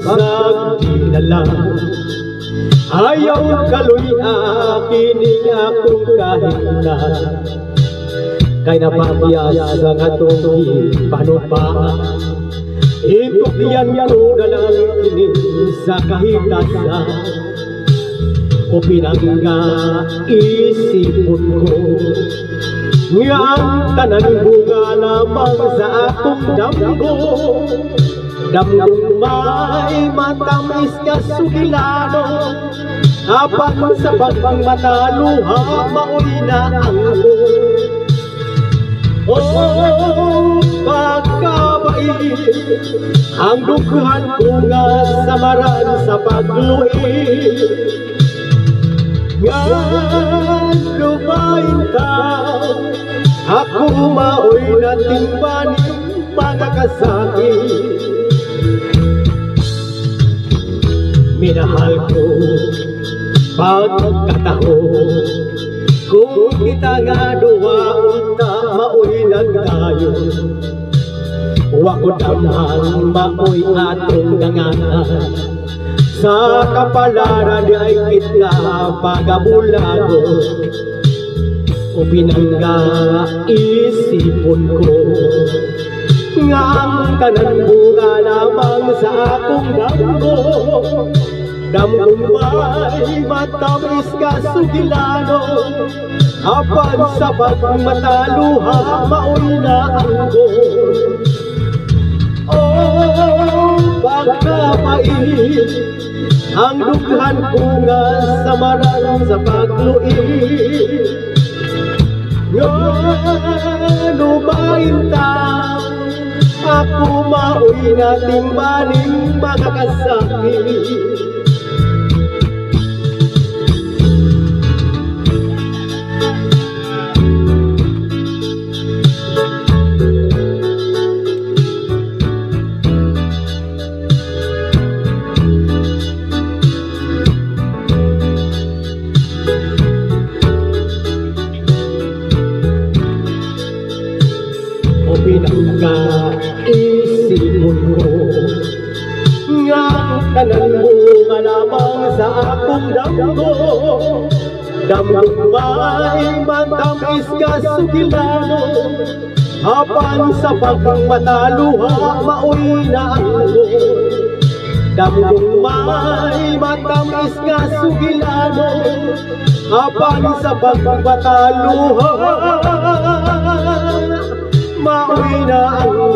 Bagsag dinala, ayaw kaluy akining akong kahimna. Kay napapiyas ang atong ipanupaan, itukyan ko na lang kini sa kahitasan. O pinangga isipon ko nga ang tanan bunga lamang sa akong damgo. Damgong may matamis ka sugilano, apan sa pagbang mataluha mauli na ako. Oh, pagkabait ang dughan ko nga samaran sa pagluit. Nga lumain ka, ako maoy na timbaning pagkakasakit. Minahal ko pagkataon, kung kita nga duwa unta maoy lang tayo. Wako damhan maoy atong ganganan, sa kapalaran di ay kita pagabulago. O pinangga isipon ko nga ang tanan bunga lamang sa akong damgo. Damgong may matamis ka sugilano, apan sa pagmataluha maoy na ako. Oh, pagkapait ang dughan ko nga samaran sa pagluit. Nga lumain ta, ako maoy na timbaning makakasakit. O pinangga isipon ko nga ang tanan mo malamang sa akong damgo. Damgong may matamis ka sugilano, apan sa pagmataluha maoy na ako. Damgong may matamis ka sugilano, apan sa pagmataluha maoy na ako.